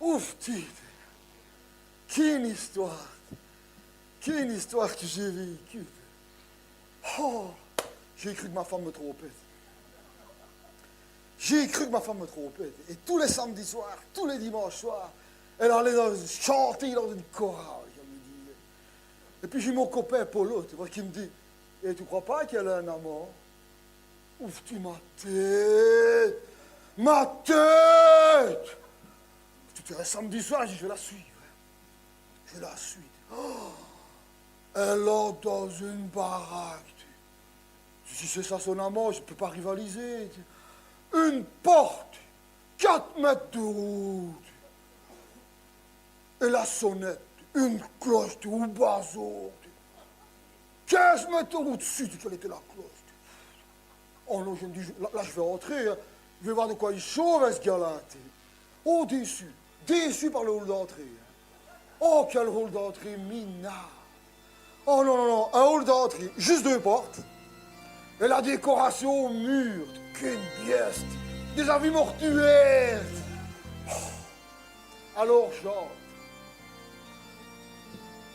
Ouf, quelle histoire. Quelle histoire que j'ai vécue. Oh, j'ai cru que ma femme me trompait. J'ai cru que ma femme me trompait. Et tous les samedis soirs, tous les dimanches soirs, elle allait chanter dans une chorale. Et puis j'ai mon copain Polo, tu vois, qui me dit, et tu crois pas qu'elle a un amant? Ouf, tu ma tête! Ma tête! Un samedi soir, je dis, je la suis. Je la suis. Oh, elle entre dans une baraque. Si c'est ça son amant, je ne peux pas rivaliser. Une porte, 4 mètres de route. Et la sonnette, une cloche au bateau. 15 mètres au-dessus, quelle était la cloche? Oh non, je me dis, là je vais rentrer, hein. Je vais voir de quoi il chauffe, ce gars-là. Oh, déçu par le hall d'entrée. Oh, quel hall d'entrée minable. Oh non, non, non, un hall d'entrée, juste 2 portes. Et la décoration au mur, qu'une pièce, des avis mortuaires. Oh. Alors, j'entre.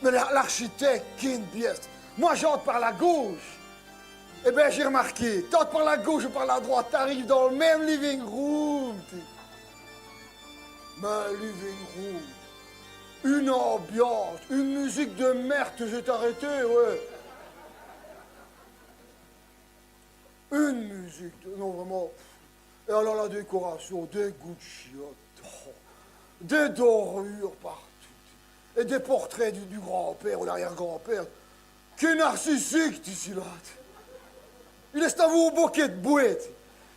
Mais l'architecte, qu'une pièce. Moi, j'entre par la gauche. Eh bien, j'ai remarqué, t'entres par la gauche ou par la droite, t'arrives dans le même living room. Mais living room, une ambiance, une musique de merde que j'ai arrêté, ouais. Une musique, non vraiment. Et alors la décoration, des gouttes de chiottes, oh, des dorures partout. Et des portraits du grand-père ou l'arrière-grand-père. Qui est narcissique, ici là. Il est à vous au bouquet de bouettes.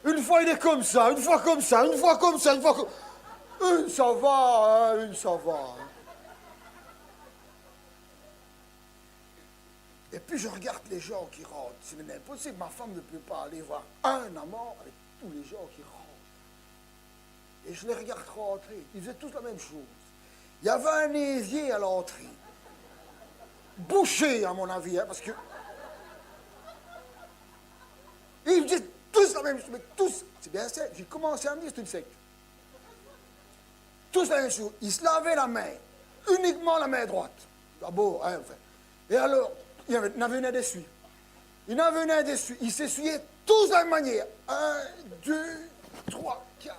Une fois il est comme ça, une fois comme ça, une fois comme ça, une fois comme... Une ça va, hein, une ça va. Hein. Et puis je regarde les gens qui rentrent. C'est impossible, ma femme ne peut pas aller voir un amant avec tous les gens qui rentrent. Et je les regarde rentrer. Ils faisaient tous la même chose. Il y avait un évier à l'entrée. Bouché, à mon avis, hein, parce que... Et ils faisaient tous la même chose, mais tous. C'est bien ça. J'ai commencé à me dire, c'est une secte. Tous la même chose. Ils se lavaient la main. Uniquement la main droite. D'abord, hein, enfin. Et alors, il y en avait un d'essuie. Il y en avait un d'essuie. Ils s'essuyaient tous de la même manière. 1, 2, 3, 4.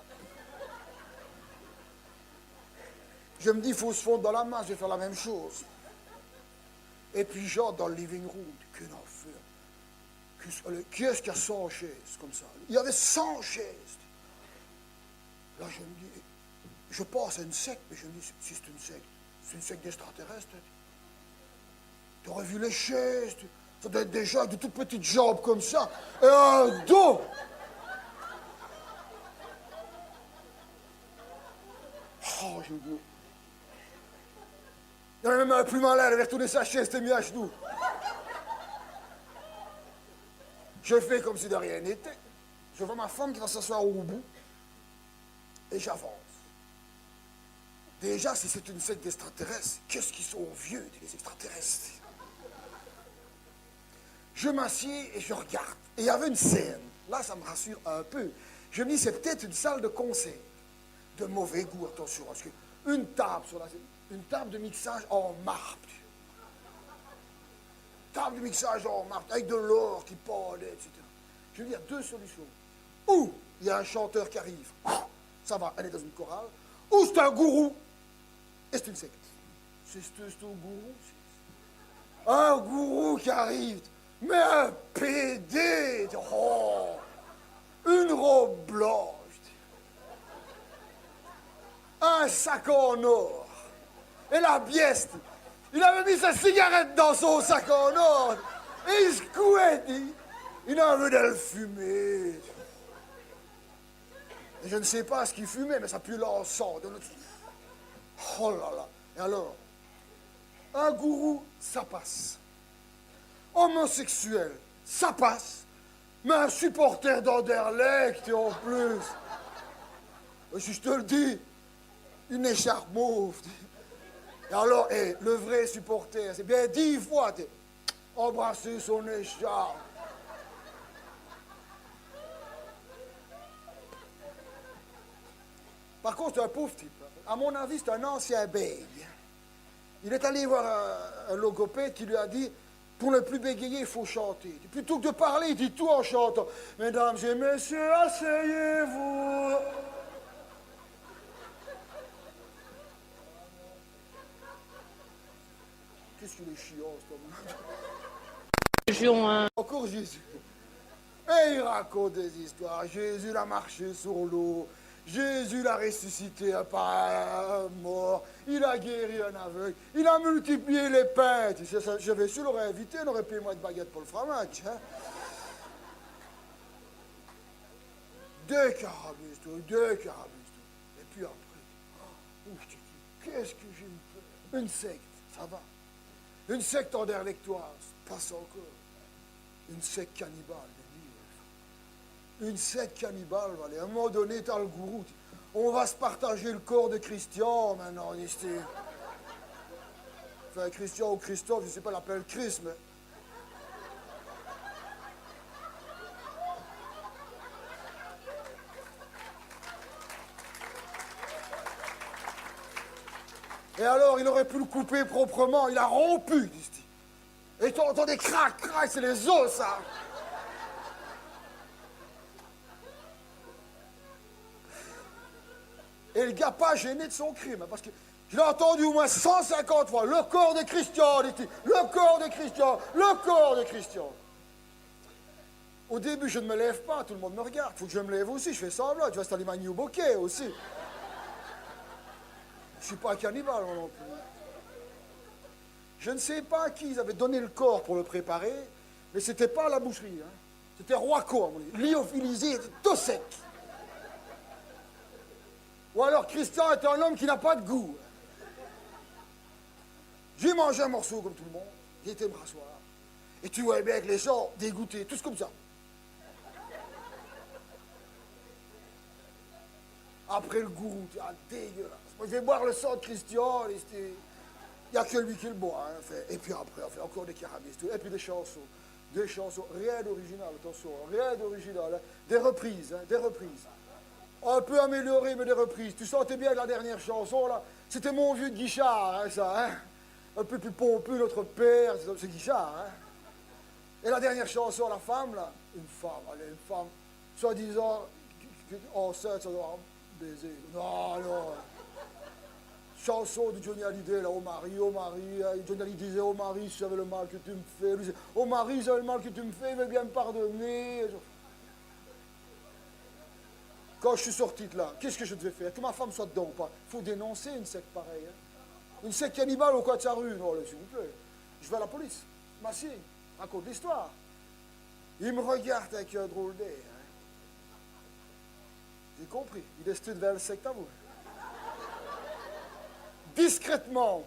Je me dis, il faut se fondre dans la main, je vais faire la même chose. Et puis, genre, dans le living room, quel enfer. Qui est-ce qui a 100 chaises comme ça? Il y avait 100 chaises. Là, je me dis, je pense à une secte, mais je me dis, si c'est une secte d'extraterrestres. Tu aurais vu les chaises, ça doit être déjà avec de toutes petites jambes comme ça, et un dos. Oh, je me dis. Il y en a même un plus malin, elle avait retourné sa chaise, t'es mis à genoux. Je fais comme si de rien n'était. Je vois ma femme qui va s'asseoir au bout, et j'avance. Déjà, si c'est une secte d'extraterrestres, qu'est-ce qu'ils sont vieux, les extraterrestres? Je m'assieds et je regarde. Et il y avait une scène. Là, ça me rassure un peu. Je me dis, c'est peut-être une salle de concert. De mauvais goût, attention. Parce qu'une table sur la scène, une table de mixage en marbre. Table de mixage en marbre, avec de l'or qui pendait, etc. Je veux dire, 2 solutions. Ou il y a un chanteur qui arrive. Ça va, elle est dans une chorale. Ou c'est un gourou. Et c'est une secte. C'est un gourou. Un gourou qui arrive. Mais un PD, oh, une robe blanche, un sac en or, et la bieste, il avait mis sa cigarette dans son sac en or, et il se couait, il avait de le fumer. Et je ne sais pas ce qu'il fumait, mais ça pue l'encens. Oh là là, et alors, un gourou, ça passe. Homosexuel, ça passe. Mais un supporter d'Anderlecht, en plus. Si je te le dis, une écharpe mauve. Et alors, le vrai supporter, c'est bien 10 fois, embrasser son écharpe. Par contre, c'est un pauvre type. À mon avis, c'est un ancien bègue. Il est allé voir un logopède qui lui a dit, pour ne plus bégayer, il faut chanter. Plutôt que de parler, il dit tout en chantant. Mesdames et messieurs, asseyez-vous. Qu'est-ce qu'il est chiant, cet homme. Encore Jésus. Et il raconte des histoires. Jésus l'a marché sur l'eau. Jésus l'a ressuscité un mort. Il a guéri un aveugle. Il a multiplié les pains. Tu sais, j'avais su l'aurait invité, on aurait payé moins de baguettes pour le fromage. Hein? 2 carabistes, 2 carabistes. Et puis après, je te dis, qu'est-ce que j'ai eu peur. Une secte, ça va. Une secte en derlectoise, passe encore. Une secte cannibale. Une secte cannibale, allez. À un moment donné, t'as le gourou. On va se partager le corps de Christian maintenant, ici. Enfin, Christian ou Christophe, je ne sais pas, l'appelle Christ, mais. Et alors, il aurait pu le couper proprement, il a rompu, dit-il. Et tu entends des crac, crac, c'est les os, ça. Et le gars pas gêné de son crime, hein, parce que je l'ai entendu au moins 150 fois. Le corps de Christian, dit-il. Le corps de Christian, le corps de Christian. Au début, je ne me lève pas, tout le monde me regarde. Il faut que je me lève aussi, je fais semblant. Tu vois, c'est un New Bokeh aussi. Je ne suis pas un cannibale, moi non plus. Je ne sais pas à qui ils avaient donné le corps pour le préparer, mais c'était pas à la boucherie. Hein. C'était Roico, à mon avis. Lyophilisé, tout sec. Ou alors Christian est un homme qui n'a pas de goût. J'ai mangé un morceau comme tout le monde, j'ai été me rasseoir. Et tu vois bien avec les gens dégoûtés, tous comme ça. Après le gourou, dégueulasse. Moi je vais boire le sang de Christian, il n'y a que lui qui le boit. Hein, et puis après, on fait encore des carabistes, et puis des chansons. Des chansons, rien d'original, attention, rien d'original. Hein. Des reprises, hein, des reprises. Un peu amélioré, mais des reprises. Tu sentais bien que la dernière chanson, là, c'était mon vieux Guichard, hein, ça, hein. Un peu plus pompeux, notre père, c'est Guichard, hein. Et la dernière chanson, la femme, là, une femme, soi-disant, enceinte, ça doit baiser. Non, non. Chanson de Johnny Hallyday, là, oh Marie, Johnny Hallyday disait, oh Marie, si j'avais le mal que tu me fais. Lui disait, oh Marie, si j'avais le mal que tu me fais, il veut bien me pardonner. Quand je suis sorti de là, qu'est-ce que je devais faire? Que ma femme soit dedans ou pas? Il faut dénoncer une secte pareille. Hein? Une secte cannibale au coin de sa rue. Non, s'il vous plaît. Je vais à la police. M'assieds, raconte l'histoire. Il me regarde avec un drôle d'air. Hein? J'ai compris. Il est vers le secte à vous. Discrètement,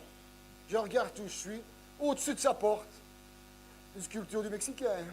je regarde où je suis. Au-dessus de sa porte, une sculpture du Mexicain.